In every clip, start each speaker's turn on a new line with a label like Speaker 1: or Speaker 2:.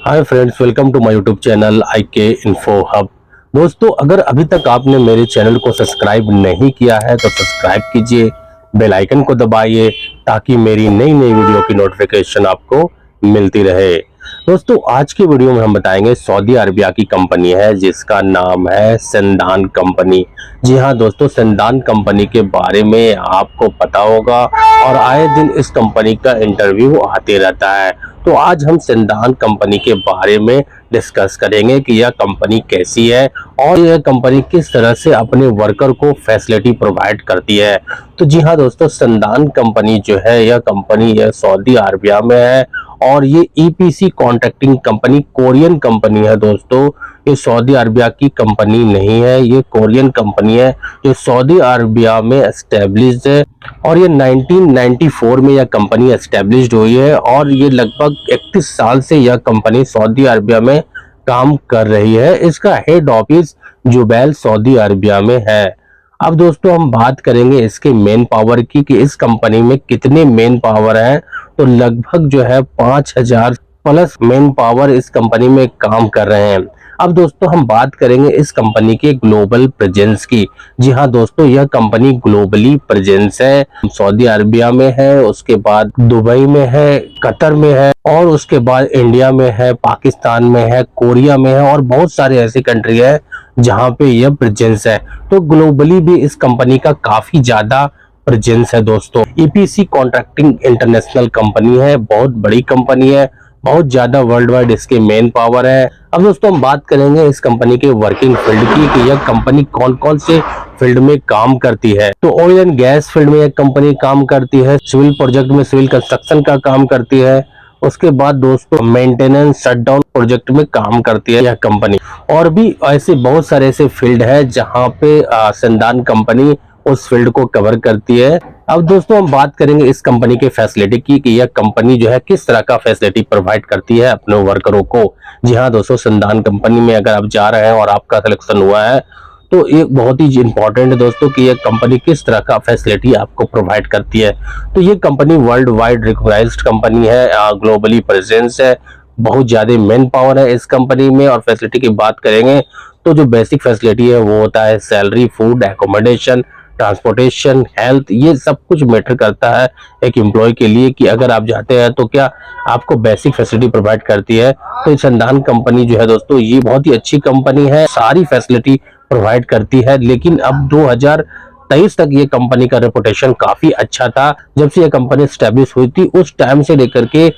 Speaker 1: Hi friends, welcome to my YouTube channel IK info hub. दोस्तों, अगर अभी तक आपने मेरे चैनल को सब्सक्राइब नहीं किया है तो सब्सक्राइब कीजिए, बेल आइकन को दबाइए ताकि मेरी नई नई वीडियो की नोटिफिकेशन आपको मिलती रहे। दोस्तों, आज की वीडियो में हम बताएंगे सऊदी अरबिया की कंपनी है जिसका नाम है सेंदान कंपनी। जी हाँ दोस्तों, सेंदान कंपनी के बारे में आपको पता होगा और आए दिन इस कंपनी का इंटरव्यू आते रहता है। तो आज हम सेंदान कंपनी के बारे में डिस्कस करेंगे कि यह कंपनी कैसी है और यह कंपनी किस तरह से अपने वर्कर को फैसिलिटी प्रोवाइड करती है। तो जी हाँ दोस्तों, सेंदान कंपनी जो है यह कंपनी यह सऊदी अरबिया में है और ये EPC contracting company Korean company है। दोस्तों, ये सऊदी अरबिया की कंपनी नहीं है, ये कोरियन कंपनी है जो सऊदी अरबिया में एस्टेब्लिश्ड है और ये 1994 में यह कंपनी एस्टेब्लिश्ड हुई है और ये लगभग 31 साल से यह कंपनी सऊदी अरबिया में काम कर रही है। इसका head office Jubail Saudi Arabia में है। अब दोस्तों, हम बात करेंगे इसके मेन पावर की कि इस कंपनी में कितने मेन पावर हैं। तो लगभग जो है 5000 प्लस मेन पावर इस कंपनी में काम कर रहे हैं। अब दोस्तों, हम बात करेंगे इस कंपनी के ग्लोबल प्रेजेंस की। जी हाँ दोस्तों, यह कंपनी ग्लोबली प्रेजेंस है। सऊदी अरबिया में है, उसके बाद दुबई में है, कतर में है और उसके बाद इंडिया में है, पाकिस्तान में है, कोरिया में है और बहुत सारे ऐसे कंट्री है जहाँ पे यह प्रेजेंस है। तो ग्लोबली भी इस कंपनी का काफी ज्यादा प्रेजेंस है। दोस्तों, EPC कॉन्ट्रैक्टिंग इंटरनेशनल कंपनी है, बहुत बड़ी कंपनी है, बहुत ज्यादा वर्ल्ड वाइड इसके मेन पावर है। अब दोस्तों, हम बात करेंगे इस कंपनी के वर्किंग फील्ड की कि यह कंपनी कौन कौन से फील्ड में काम करती है। तो ऑयल एंड गैस फील्ड में यह कंपनी काम करती है, सिविल प्रोजेक्ट में सिविल कंस्ट्रक्शन का काम करती है, उसके बाद दोस्तों मेंटेनेंस शटडाउन प्रोजेक्ट में काम करती है यह कंपनी। और भी ऐसे बहुत सारे ऐसे फील्ड है जहां पे सेंदान कंपनी उस फील्ड को कवर करती है। अब दोस्तों, हम बात करेंगे इस कंपनी के फैसिलिटी की कि यह कंपनी जो है किस तरह का फैसिलिटी प्रोवाइड करती है अपने वर्करों को। जी हाँ दोस्तों, सेंदान कंपनी में अगर आप जा रहे हैं और आपका सिलेक्शन हुआ है तो ये बहुत ही इंपॉर्टेंट है दोस्तों कि ये कंपनी किस तरह का फैसिलिटी आपको प्रोवाइड करती है। तो ये company world wide recognised company है, ग्लोबली प्रेजेंस है, बहुत ज्यादा मैन पावर है इस कंपनी में। और फैसिलिटी की बात करेंगे तो जो बेसिक फैसिलिटी है वो होता है salary, food, accommodation, transportation, health, ये सब कुछ मैटर करता है एक एम्प्लॉय के लिए कि अगर आप जाते हैं तो क्या आपको बेसिक फैसिलिटी प्रोवाइड करती है। तो सेंदान कंपनी जो है दोस्तों ये बहुत ही अच्छी कंपनी है, सारी फैसिलिटी प्रोवाइड करती है। लेकिन अब 2023 तक ये कंपनी का रेपुटेशन काफी अच्छा था। जब से ये कंपनी स्टैब्लिश हुई थी उस टाइम से लेकर के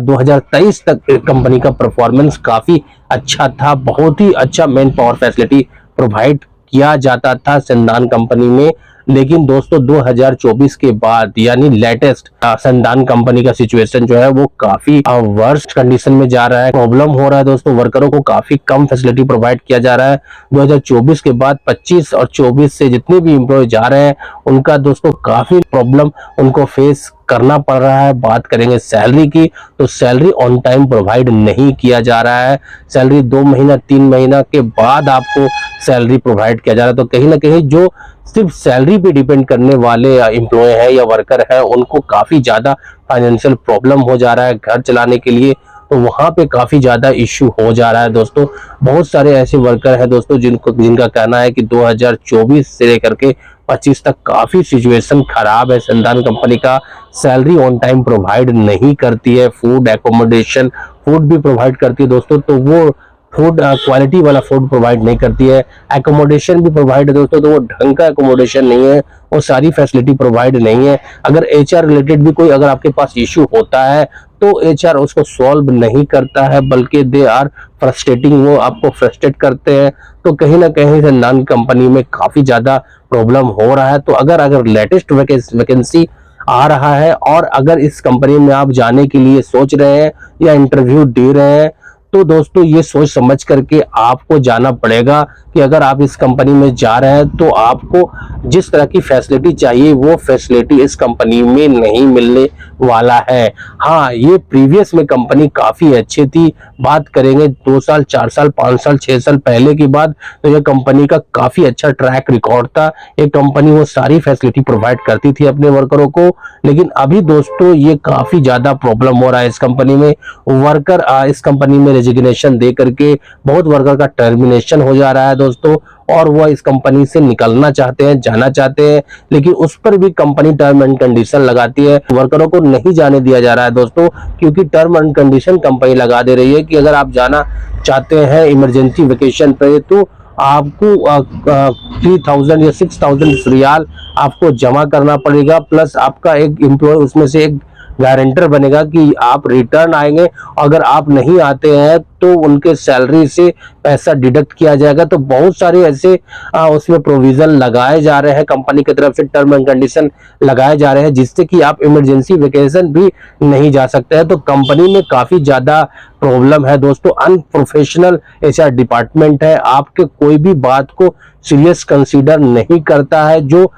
Speaker 1: 2023 तक कंपनी का परफॉर्मेंस काफी अच्छा था। बहुत ही अच्छा मैन पावर फैसिलिटी प्रोवाइड किया जाता था सेंदान कंपनी में। लेकिन दोस्तों 2024 के बाद यानी लेटेस्ट सेंदान कंपनी का सिचुएशन जो है वो काफी वर्स्ट कंडीशन में जा रहा है। प्रॉब्लम हो रहा है दोस्तों, वर्करों को काफी कम फैसिलिटी प्रोवाइड किया जा रहा है। 2024 के बाद 25 और 24 से जितने भी एम्प्लॉय जा रहे हैं उनका दोस्तों काफी प्रॉब्लम उनको फेस करना पड़ रहा है। बात करेंगे सैलरी की तो सैलरी ऑन टाइम प्रोवाइड नहीं किया जा रहा है। सैलरी 2 महीना 3 महीना के बाद आपको सैलरी प्रोवाइड किया जा रहा है। तो कहीं ना कहीं जो सिर्फ सैलरी पे डिपेंड करने वाले एम्प्लॉय हैं या वर्कर हैं उनको काफी ज्यादा फाइनेंशियल प्रॉब्लम हो जा रहा है घर चलाने के लिए। तो वहां पे काफी ज्यादा इश्यू हो जा रहा है दोस्तों। बहुत सारे ऐसे वर्कर हैं दोस्तों जिनका कहना है कि 2024 से लेकर के 25 तक काफी सिचुएशन खराब है। सेंदान कंपनी का सैलरी ऑन टाइम प्रोवाइड नहीं करती है, फूड एकोमोडेशन फूड भी प्रोवाइड करती है दोस्तों, तो वो फूड क्वालिटी वाला फूड प्रोवाइड नहीं करती है। एकोमोडेशन भी प्रोवाइड है दोस्तों, तो वो ढंग का एकोमोडेशन नहीं है, वो सारी फैसिलिटी प्रोवाइड नहीं है। अगर HR रिलेटेड भी कोई अगर आपके पास इश्यू होता है तो HR उसको सॉल्व नहीं करता है, बल्कि दे आर फ्रस्ट्रेटिंग, वो आपको फ्रस्ट्रेट करते हैं। तो कहीं ना कहीं सेंदान कंपनी में काफी ज्यादा प्रॉब्लम हो रहा है। तो अगर लेटेस्ट वैकेंसी आ रहा है और अगर इस कंपनी में आप जाने के लिए सोच रहे हैं या इंटरव्यू दे रहे हैं तो दोस्तों ये सोच समझ करके आपको जाना पड़ेगा कि अगर आप इस कंपनी में जा रहे हैं तो आपको जिस तरह की फैसिलिटी चाहिए वो फैसिलिटी इस कंपनी में नहीं मिलने वाला है। हाँ, ये प्रीवियस में कंपनी काफी अच्छी थी। बात करेंगे 2 साल 4 साल 5 साल 6 साल पहले की बात, तो ये कंपनी का काफी अच्छा ट्रैक रिकॉर्ड था। ये कंपनी वो सारी फैसिलिटी प्रोवाइड करती थी अपने वर्करों को। लेकिन अभी दोस्तों ये काफी ज्यादा प्रॉब्लम हो रहा है इस कंपनी में। वर्कर इस कंपनी में रेजिग्नेशन दे करके बहुत वर्कर का टर्मिनेशन हो जा रहा है दोस्तों, और वह इस कंपनी से निकलना चाहते हैं, जाना चाहते हैं, लेकिन उस पर भी कंपनी टर्म एंड कंडीशन लगाती है। वर्करों को नहीं जाने दिया जा रहा है दोस्तों, क्योंकि टर्म एंड कंडीशन कंपनी लगा दे रही है कि अगर आप जाना चाहते हैं इमरजेंसी वेकेशन पे तो आपको 3000 या 6000 रियाल आपको जमा करना पड़ेगा, प्लस आपका एक एम्प्लॉय उसमें से एक गारंटर बनेगा कि आप रिटर्न आएंगे। अगर आप नहीं आते हैं तो उनके सैलरी से पैसा डिडक्ट किया जाएगा। तो बहुत सारे ऐसे उसमें प्रोविजन लगाए जा रहे हैं, कंपनी की तरफ से टर्म एंड कंडीशन लगाए जा रहे हैं, जिससे कि आप इमरजेंसी वेकेशन भी नहीं जा सकते हैं। तो कंपनी में काफी ज्यादा प्रॉब्लम है दोस्तों। अनप्रोफेशनल एचआर डिपार्टमेंट है, आपके कोई भी बात को सीरियस कंसीडर नहीं करता है। जो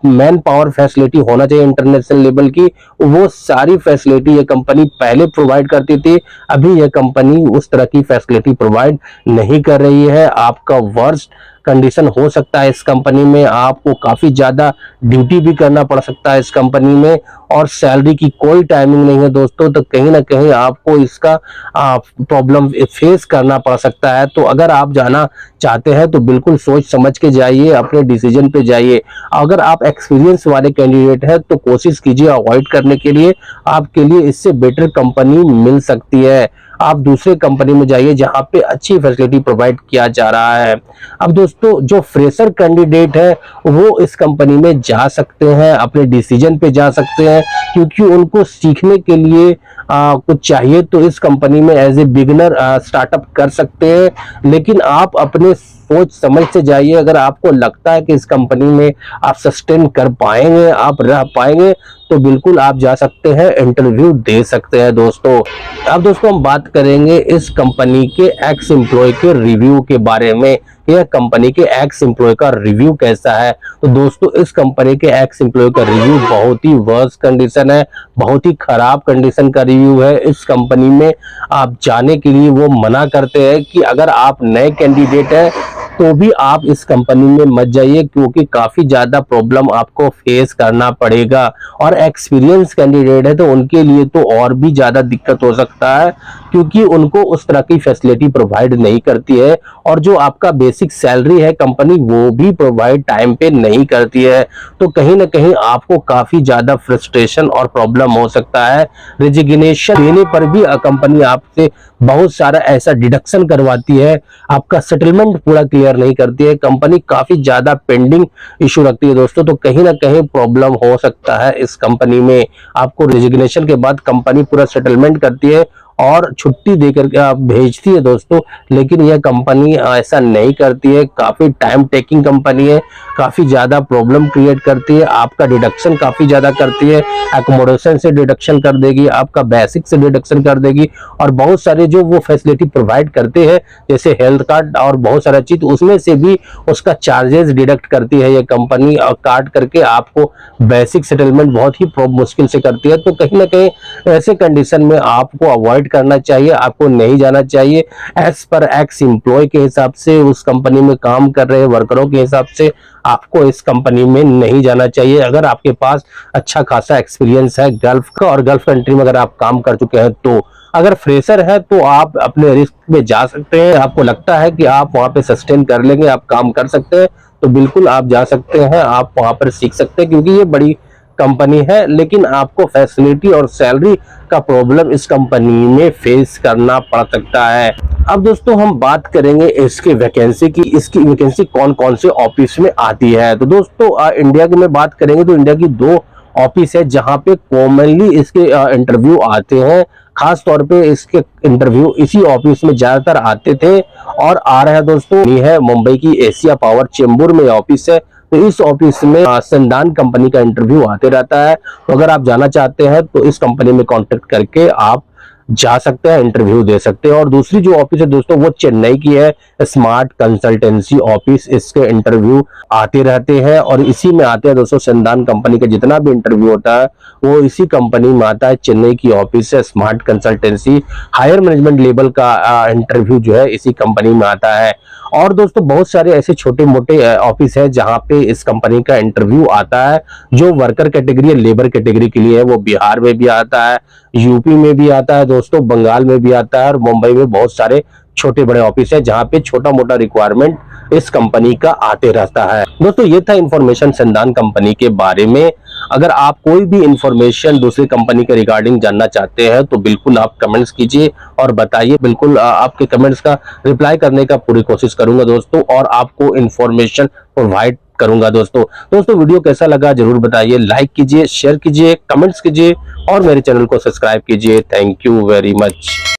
Speaker 1: मैन पावर फैसिलिटी होना चाहिए इंटरनेशनल लेवल की, वो सारी फैसिलिटी ये कंपनी पहले प्रोवाइड करती थी, अभी ये कंपनी उस तरह की फैसिलिटी प्रोवाइड नहीं कर रही है। आपका वर्स्ट कंडीशन हो सकता है इस कंपनी में, आपको काफी ज्यादा ड्यूटी भी करना पड़ सकता है इस कंपनी में, और सैलरी की कोई टाइमिंग नहीं है दोस्तों। तो कहीं ना कहीं आपको इसका प्रॉब्लम फेस करना पड़ सकता है। तो अगर आप जाना चाहते हैं तो बिल्कुल सोच समझ के जाइए, अपने डिसीजन पे जाइए। अगर आप एक्सपीरियंस वाले कैंडिडेट हैं तो कोशिश कीजिए अवॉइड करने के लिए, आपके लिए इससे बेटर कंपनी मिल सकती है। आप दूसरे कंपनी में जाइए जहां पे अच्छी फैसिलिटी प्रोवाइड किया जा रहा है। अब दोस्तों जो फ्रेशर कैंडिडेट है वो इस कंपनी में जा सकते हैं, अपने डिसीजन पे जा सकते हैं, क्योंकि उनको सीखने के लिए कुछ चाहिए तो इस कंपनी में एज ए बिगिनर स्टार्टअप कर सकते हैं। लेकिन आप अपने सोच समझ से जाइए। अगर आपको लगता है कि इस कंपनी में आप सस्टेन कर पाएंगे, आप रह पाएंगे, तो बिल्कुल आप जा सकते हैं, इंटरव्यू दे सकते हैं दोस्तों। अब दोस्तों हम बात करेंगे इस कंपनी के एक्स एम्प्लॉय के रिव्यू के बारे में। यह कंपनी के एक्स एम्प्लॉय का रिव्यू कैसा है? तो दोस्तों इस कंपनी के एक्स एम्प्लॉय का रिव्यू बहुत ही वर्स्ट कंडीशन है, बहुत ही खराब कंडीशन का रिव्यू है। इस कंपनी में आप जाने के लिए वो मना करते हैं कि अगर आप नए कैंडिडेट हैं तो भी आप इस कंपनी में मत जाइए, क्योंकि काफी ज्यादा प्रॉब्लम आपको फेस करना पड़ेगा। और एक्सपीरियंस कैंडिडेट है तो उनके लिए तो और भी ज्यादा दिक्कत हो सकता है, क्योंकि उनको उस तरह की फैसिलिटी प्रोवाइड नहीं करती है, और जो आपका बेसिक सैलरी है कंपनी वो भी प्रोवाइड टाइम पे नहीं करती है। तो कहीं ना कहीं आपको काफी ज्यादा फ्रस्ट्रेशन और प्रॉब्लम हो सकता है। रेजिग्नेशन देने पर भी कंपनी आपसे बहुत सारा ऐसा डिडक्शन करवाती है, आपका सेटलमेंट पूरा क्लियर नहीं करती है, कंपनी काफी ज्यादा पेंडिंग इशू रखती है दोस्तों। तो कहीं ना कहीं प्रॉब्लम हो सकता है इस कंपनी में। आपको रेजिग्नेशन के बाद कंपनी पूरा सेटलमेंट करती है और छुट्टी देकर के आप भेजती है दोस्तों, लेकिन यह कंपनी ऐसा नहीं करती है। काफी टाइम टेकिंग कंपनी है, काफी ज्यादा प्रॉब्लम क्रिएट करती है, आपका डिडक्शन काफी ज्यादा करती है, एकोमोडेशन से डिडक्शन कर देगी, आपका बेसिक से डिडक्शन कर देगी, और बहुत सारे जो वो फैसिलिटी प्रोवाइड करते हैं जैसे हेल्थ कार्ड और बहुत सारा चीज, उसमें से भी उसका चार्जेस डिडक्ट करती है ये कंपनी, और काट करके आपको बेसिक सेटलमेंट बहुत ही मुश्किल से करती है। तो कहीं ना कहीं ऐसे कंडीशन में आपको अवॉइड करना चाहिए, आपको नहीं जाना चाहिए। एज पर एक्स एम्प्लॉय के हिसाब से, उस कंपनी में काम कर रहे वर्करों के हिसाब से आपको इस कंपनी में नहीं जाना चाहिए। अगर आपके पास अच्छा खासा एक्सपीरियंस है गल्फ का, और गल्फ कंट्री में अगर आप काम कर चुके हैं, तो अगर फ्रेशर है तो आप अपने रिस्क में जा सकते हैं। आपको लगता है कि आप वहां पे सस्टेन कर लेंगे, आप काम कर सकते हैं, तो बिल्कुल आप जा सकते हैं, आप वहां पर सीख सकते हैं, क्योंकि ये बड़ी कंपनी है। लेकिन आपको फैसिलिटी और सैलरी का प्रॉब्लम इस कंपनी में फेस करना पड़ सकता है। अब दोस्तों हम बात करेंगे इसकी वैकेंसी की, इसकी वैकेंसी कौन कौन से ऑफिस में आती है। तो दोस्तों इंडिया की में बात करेंगे तो इंडिया की 2 ऑफिस है जहां पे कॉमनली इसके इंटरव्यू आते हैं। खास तौर पे इसके इंटरव्यू इसी ऑफिस में ज्यादातर आते थे और आ रहे हैं दोस्तों। ये है मुंबई की एशिया पावर चेंबूर में ऑफिस है। तो इस ऑफिस में संदान कंपनी का इंटरव्यू आते रहता है। तो अगर आप जाना चाहते हैं तो इस कंपनी में कांटेक्ट करके आप जा सकते हैं, इंटरव्यू दे सकते हैं। और दूसरी जो ऑफिस है दोस्तों वो चेन्नई की है, स्मार्ट कंसल्टेंसी ऑफिस। इसके इंटरव्यू आते रहते हैं और इसी में आते हैं दोस्तों। संदान कंपनी का जितना भी इंटरव्यू होता है वो इसी कंपनी में आता है। चेन्नई की ऑफिस है smart consultancy. Higher management level का इंटरव्यू जो है इसी कंपनी में आता है। और दोस्तों बहुत सारे ऐसे छोटे मोटे ऑफिस है जहां पे इस कंपनी का इंटरव्यू आता है। जो वर्कर कैटेगरी है, लेबर कैटेगरी के लिए है, वो बिहार में भी आता है, यूपी में भी आता है दोस्तों, बंगाल में भी आता है और मुंबई में बहुत सारे छोटे बड़े ऑफिस है जहां पे छोटा मोटा रिक्वायरमेंट इस कंपनी का आते रहता है। दोस्तों ये था इंफॉर्मेशन संधान कंपनी के बारे में। अगर आप कोई भी इंफॉर्मेशन दूसरी कंपनी के रिगार्डिंग जानना चाहते हैं तो बिल्कुल आप कमेंट्स कीजिए और बताइए। बिल्कुल आपके कमेंट्स का रिप्लाई करने का पूरी कोशिश करूंगा दोस्तों, और आपको इंफॉर्मेशन प्रोवाइड करूंगा दोस्तों वीडियो कैसा लगा जरूर बताइए, लाइक कीजिए, शेयर कीजिए, कमेंट्स कीजिए और मेरे चैनल को सब्सक्राइब कीजिए। Thank you very much.